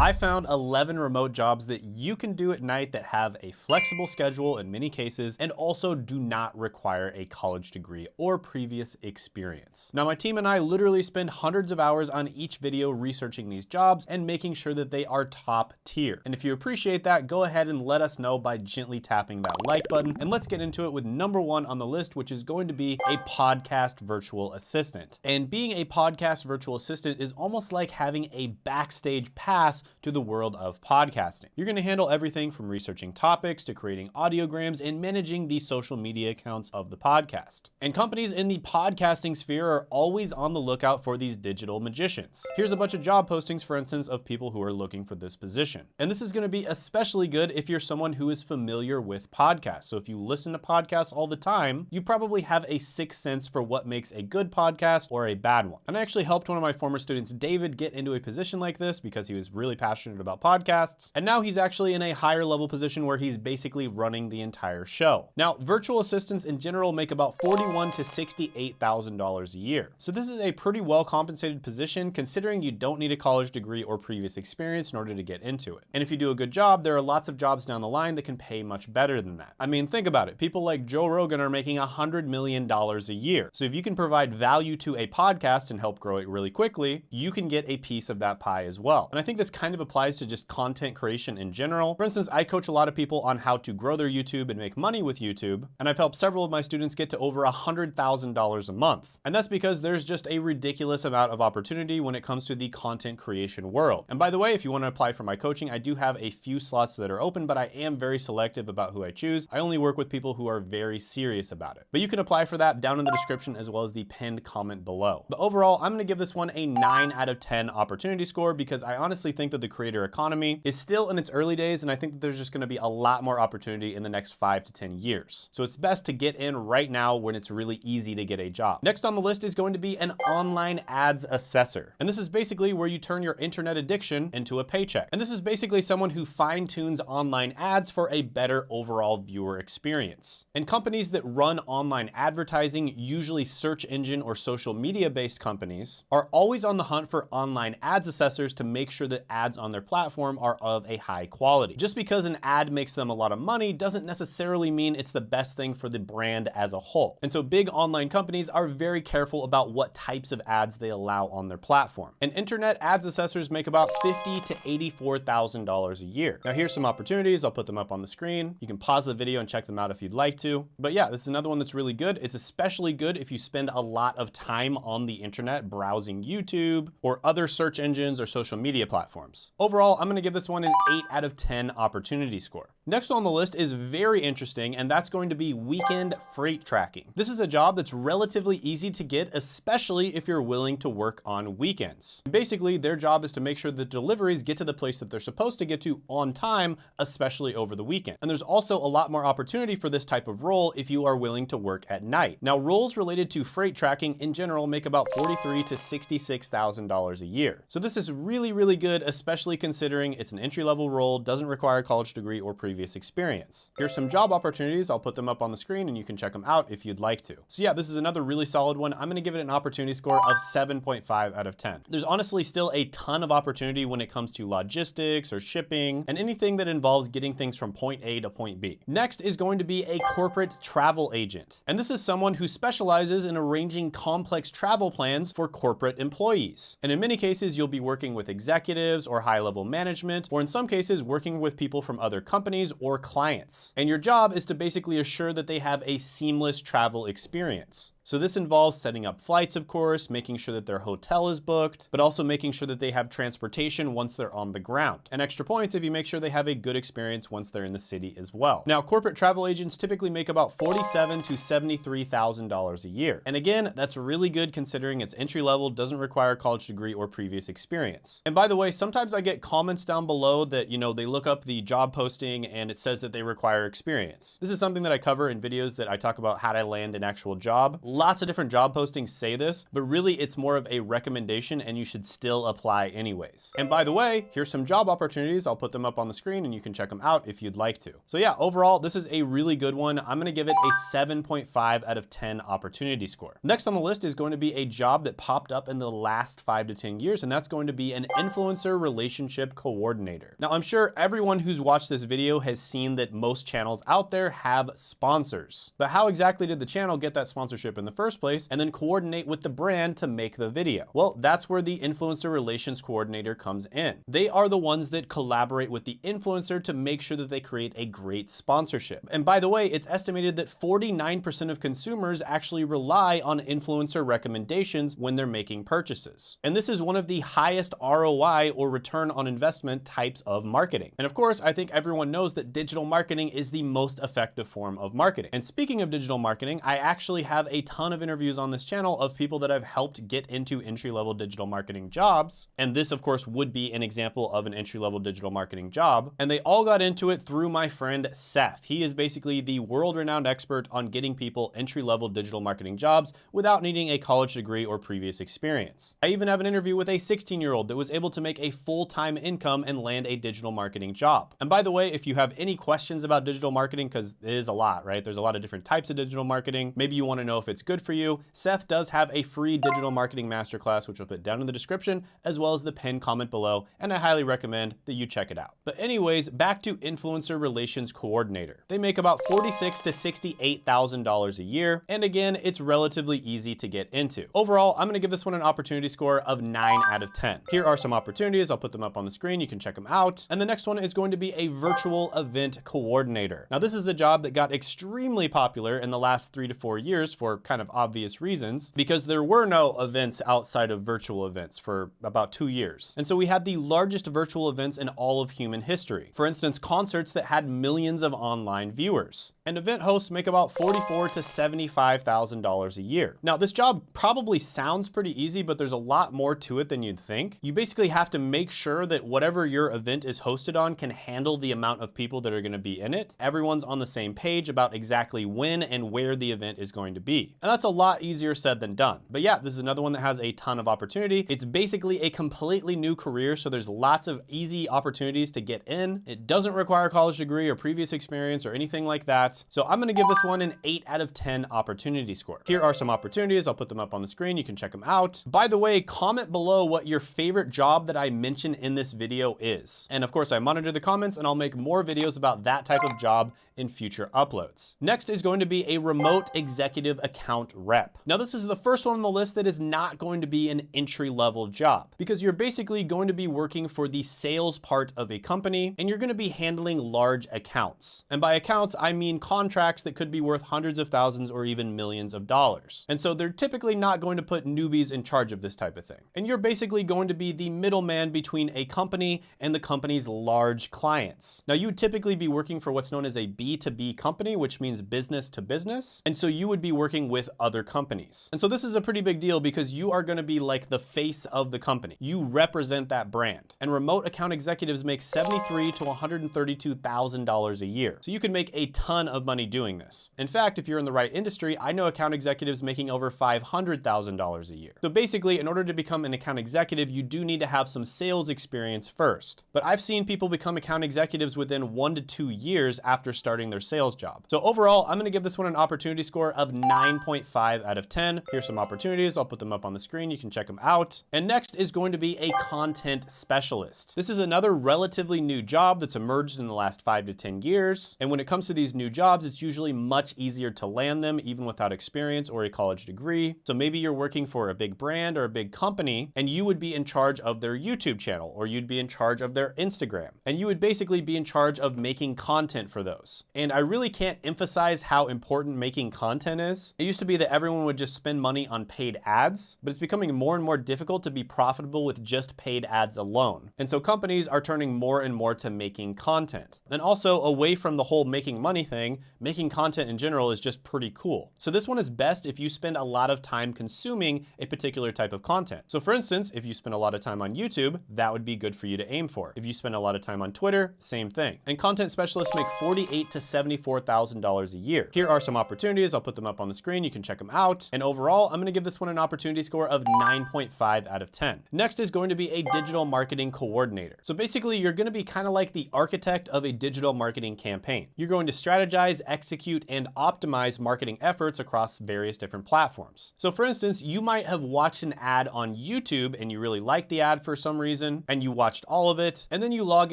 I found 11 remote jobs that you can do at night that have a flexible schedule in many cases and also do not require a college degree or previous experience. Now, my team and I literally spend hundreds of hours on each video researching these jobs and making sure that they are top tier. And if you appreciate that, go ahead and let us know by gently tapping that like button. And let's get into it with number one on the list, which is going to be a podcast virtual assistant. And being a podcast virtual assistant is almost like having a backstage pass to the world of podcasting. You're going to handle everything from researching topics to creating audiograms and managing the social media accounts of the podcast. And companies in the podcasting sphere are always on the lookout for these digital magicians. Here's a bunch of job postings, for instance, of people who are looking for this position. And this is going to be especially good if you're someone who is familiar with podcasts. So if you listen to podcasts all the time, you probably have a sixth sense for what makes a good podcast or a bad one. And I actually helped one of my former students, David, get into a position like this because he was really passionate about podcasts. And now he's actually in a higher level position where he's basically running the entire show. Now, virtual assistants in general make about $41,000 to $68,000 a year. So this is a pretty well compensated position considering you don't need a college degree or previous experience in order to get into it. And if you do a good job, there are lots of jobs down the line that can pay much better than that. I mean, think about it. People like Joe Rogan are making $100 million a year. So if you can provide value to a podcast and help grow it really quickly, you can get a piece of that pie as well. And I think this kind of applies to just content creation in general. For instance, I coach a lot of people on how to grow their YouTube and make money with YouTube. And I've helped several of my students get to over $100,000 a month. And that's because there's just a ridiculous amount of opportunity when it comes to the content creation world. And by the way, if you want to apply for my coaching, I do have a few slots that are open, but I am very selective about who I choose. I only work with people who are very serious about it. But you can apply for that down in the description as well as the pinned comment below. But overall, I'm going to give this one a 9 out of 10 opportunity score because I honestly think that the creator economy is still in its early days, and I think that there's just going to be a lot more opportunity in the next 5 to 10 years. So it's best to get in right now when it's really easy to get a job. Next on the list is going to be an online ads assessor. And this is basically where you turn your internet addiction into a paycheck. And this is basically someone who fine-tunes online ads for a better overall viewer experience. And companies that run online advertising, usually search engine or social media based companies, are always on the hunt for online ads assessors to make sure that ads on their platform are of a high quality. Just because an ad makes them a lot of money doesn't necessarily mean it's the best thing for the brand as a whole. And so big online companies are very careful about what types of ads they allow on their platform. And internet ads assessors make about $50,000 to $84,000 a year. Now here's some opportunities. I'll put them up on the screen. You can pause the video and check them out if you'd like to. But yeah, this is another one that's really good. It's especially good if you spend a lot of time on the internet browsing YouTube or other search engines or social media platforms. Overall, I'm going to give this one an 8 out of 10 opportunity score. Next on the list is very interesting, and that's going to be weekend freight tracking. This is a job that's relatively easy to get, especially if you're willing to work on weekends. Basically, their job is to make sure the deliveries get to the place that they're supposed to get to on time, especially over the weekend. And there's also a lot more opportunity for this type of role if you are willing to work at night. Now, roles related to freight tracking in general make about $43,000 to $66,000 a year. So this is really, really good, especially considering it's an entry-level role, doesn't require a college degree or previous experience. Here's some job opportunities. I'll put them up on the screen and you can check them out if you'd like to. So yeah, this is another really solid one. I'm going to give it an opportunity score of 7.5 out of 10. There's honestly still a ton of opportunity when it comes to logistics or shipping and anything that involves getting things from point A to point B. Next is going to be a corporate travel agent. And this is someone who specializes in arranging complex travel plans for corporate employees. And in many cases, you'll be working with executives or high-level management, or in some cases, working with people from other companies or clients. And your job is to basically assure that they have a seamless travel experience. So this involves setting up flights, of course, making sure that their hotel is booked, but also making sure that they have transportation once they're on the ground. And extra points if you make sure they have a good experience once they're in the city as well. Now, corporate travel agents typically make about $47,000 to $73,000 a year. And again, that's really good considering it's entry level, doesn't require a college degree or previous experience. And by the way, sometimes I get comments down below that, they look up the job posting and it says that they require experience. This is something that I cover in videos that I talk about how to land an actual job. Lots of different job postings say this, but really it's more of a recommendation and you should still apply anyways. And by the way, here's some job opportunities. I'll put them up on the screen and you can check them out if you'd like to. So yeah, overall, this is a really good one. I'm gonna give it a 7.5 out of 10 opportunity score. Next on the list is going to be a job that popped up in the last 5 to 10 years, and that's going to be an influencer relationship coordinator. Now, I'm sure everyone who's watched this video has seen that most channels out there have sponsors. But how exactly did the channel get that sponsorship in the first place and then coordinate with the brand to make the video? Well, that's where the influencer relations coordinator comes in. They are the ones that collaborate with the influencer to make sure that they create a great sponsorship. And by the way, it's estimated that 49% of consumers actually rely on influencer recommendations when they're making purchases. And this is one of the highest ROI or return on investment types of marketing. And of course, I think everyone knows that digital marketing is the most effective form of marketing. And speaking of digital marketing, I actually have a ton of interviews on this channel of people that I've helped get into entry-level digital marketing jobs. And this, of course, would be an example of an entry-level digital marketing job. And they all got into it through my friend Seth. He is basically the world-renowned expert on getting people entry-level digital marketing jobs without needing a college degree or previous experience. I even have an interview with a 16-year-old that was able to make a full-time income and land a digital marketing job. And by the way, if you have any questions about digital marketing, because it is a lot, right? There's a lot of different types of digital marketing. Maybe you want to know if it's good for you. Seth does have a free digital marketing masterclass, which I'll put down in the description, as well as the pinned comment below, and I highly recommend that you check it out. But anyways, back to influencer relations coordinator. They make about $46,000 to $68,000 a year, and again, it's relatively easy to get into. Overall, I'm gonna give this one an opportunity score of 9 out of 10. Here are some opportunities. I'll put them up on the screen. You can check them out. And the next one is going to be a virtual event coordinator. Now, this is a job that got extremely popular in the last 3 to 4 years for kind of obvious reasons, because there were no events outside of virtual events for about 2 years. And so we had the largest virtual events in all of human history. For instance, concerts that had millions of online viewers. And event hosts make about $44,000 to $75,000 a year. Now, this job probably sounds pretty easy, but there's a lot more to it than you'd think. You basically have to make sure that whatever your event is hosted on can handle the amount of people that are going to be in it. Everyone's on the same page about exactly when and where the event is going to be. And that's a lot easier said than done. But yeah, this is another one that has a ton of opportunity. It's basically a completely new career, so there's lots of easy opportunities to get in. It doesn't require a college degree or previous experience or anything like that. So I'm going to give this one an 8 out of 10 opportunity score. Here are some opportunities. I'll put them up on the screen. You can check them out. By the way, comment below what your favorite job that I mentioned in this video is. And of course, I monitor the comments and I'll make more videos about that type of job in future uploads. Next is going to be a remote executive account rep. Now, this is the first one on the list that is not going to be an entry-level job, because you're basically going to be working for the sales part of a company and you're going to be handling large accounts. And by accounts, I mean contracts that could be worth hundreds of thousands or even millions of dollars. And so they're typically not going to put newbies in charge of this type of thing. And you're basically going to be the middleman between a company and the company's large clients. Now, you would typically be working for what's known as a B2B company, which means business to business. And so you would be working with other companies. And so this is a pretty big deal because you are going to be like the face of the company. You represent that brand. And remote account executives make $73,000 to $132,000 a year. So you can make a ton of money doing this. In fact, if you're in the right industry, I know account executives making over $500,000 a year. So basically, in order to become an account executive, you do need to have some sales experience first. But I've seen people become account executives within 1 to 2 years after starting their sales job. So overall, I'm going to give this one an opportunity score of 9.5 out of 10. Here's some opportunities. I'll put them up on the screen. You can check them out. And next is going to be a content specialist. This is another relatively new job that's emerged in the last 5 to 10 years. And when it comes to these new jobs, it's usually much easier to land them even without experience or a college degree. So maybe you're working for a big brand or a big company and you would be in charge of their YouTube channel, or you'd be in charge of their Instagram. And you would basically be in charge of making content for those. And I really can't emphasize how important making content is. It used to be that everyone would just spend money on paid ads, but it's becoming more and more difficult to be profitable with just paid ads alone. And so companies are turning more and more to making content. And also, away from the whole making money thing, making content in general is just pretty cool. So this one is best if you spend a lot of time consuming a particular type of content. So for instance, if you spend a lot of time on YouTube, that would be good for you to aim for. If you spend a lot of time on Twitter, same thing. marketing. And content specialists make $48,000 to $74,000 a year. Here are some opportunities. I'll put them up on the screen. You can check them out. And overall, I'm gonna give this one an opportunity score of 9.5 out of 10. Next is going to be a digital marketing coordinator. So basically, you're gonna be kind of like the architect of a digital marketing campaign. You're going to strategize, execute, and optimize marketing efforts across various different platforms. So for instance, you might have watched an ad on YouTube and you really liked the ad for some reason, and you watched all of it, and then you log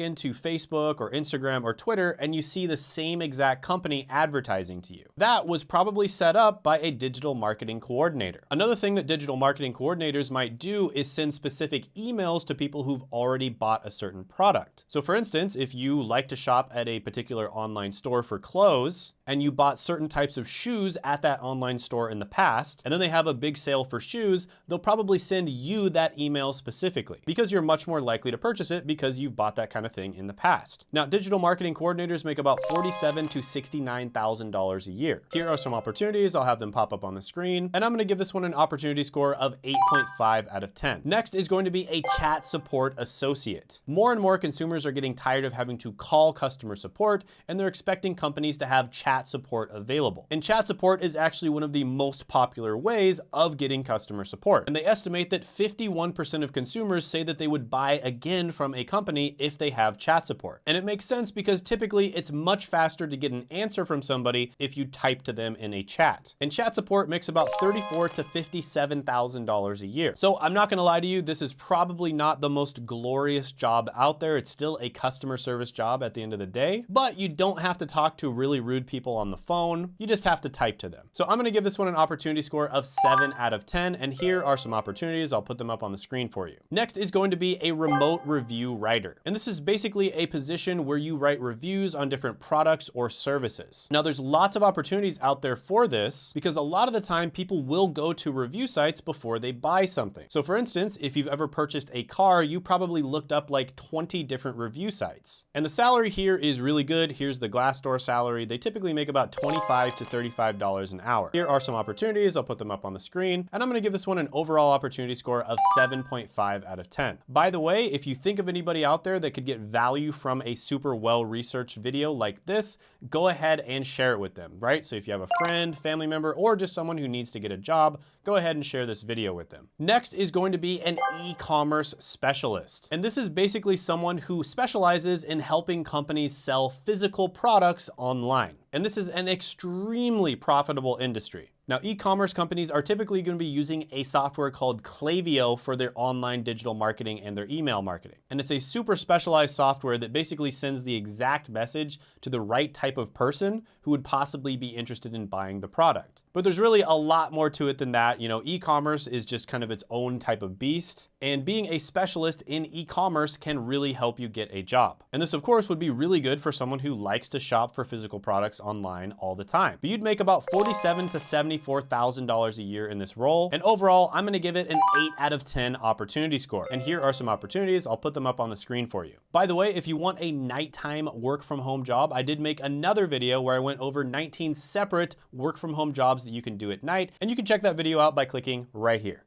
into Facebook or Instagram or Twitter and you see the same exact company advertising to you. That was probably set up by a digital marketing coordinator. Another thing that digital marketing coordinators might do is send specific emails to people who've already bought a certain product. So for instance, if you like to shop at a particular online store for clothes, and you bought certain types of shoes at that online store in the past, and then they have a big sale for shoes, they'll probably send you that email specifically because you're much more likely to purchase it because you've bought that kind of thing in the past. Now, digital marketing coordinators make about $47,000 to $69,000 a year. Here are some opportunities. I'll have them pop up on the screen, and I'm gonna give this one an opportunity score of 8.5 out of 10. Next is going to be a chat support associate. More and more consumers are getting tired of having to call customer support, and they're expecting companies to have chat support available. And chat support is actually one of the most popular ways of getting customer support. And they estimate that 51% of consumers say that they would buy again from a company if they have chat support. And it makes sense because typically it's much faster to get an answer from somebody if you type to them in a chat. And chat support makes about $34,000 to $57,000 a year. So I'm not gonna lie to you, this is probably not the most glorious job out there. It's still a customer service job at the end of the day, but you don't have to talk to really rude people on the phone. You just have to type to them. So I'm gonna give this one an opportunity score of 7 out of 10, and here are some opportunities. I'll put them up on the screen for you. Next is going to be a remote review writer. And this is basically a position where you write reviews on different products or services. Now, there's lots of opportunities out there for this because a lot of the time people will go to review sites before they buy something. So for instance, if you've ever purchased a car, you probably looked up like 20 different review sites. And the salary here is really good. Here's the Glassdoor salary. They typically make about $25 to $35 an hour. Here are some opportunities. I'll put them up on the screen, and I'm gonna give this one an overall opportunity score of 7.5 out of 10. By the way, if you think of anybody out there that could get value from a super well-researched video like this, go ahead and share it with them, right? So if you have a friend, family member, or just someone who needs to get a job, go ahead and share this video with them. Next is going to be an e-commerce specialist. And this is basically someone who specializes in helping companies sell physical products online. And this is an extremely profitable industry. Now, e-commerce companies are typically going to be using a software called Klaviyo for their online digital marketing and their email marketing. And it's a super specialized software that basically sends the exact message to the right type of person who would possibly be interested in buying the product. But there's really a lot more to it than that. You know, e-commerce is just kind of its own type of beast. And being a specialist in e-commerce can really help you get a job. And this, of course, would be really good for someone who likes to shop for physical products online all the time. But you'd make about $47,000 to $74,000 a year in this role. And overall, I'm gonna give it an 8 out of 10 opportunity score. And here are some opportunities. I'll put them up on the screen for you. By the way, if you want a nighttime work from home job, I did make another video where I went over 19 separate work from home jobs that you can do at night. And you can check that video out by clicking right here.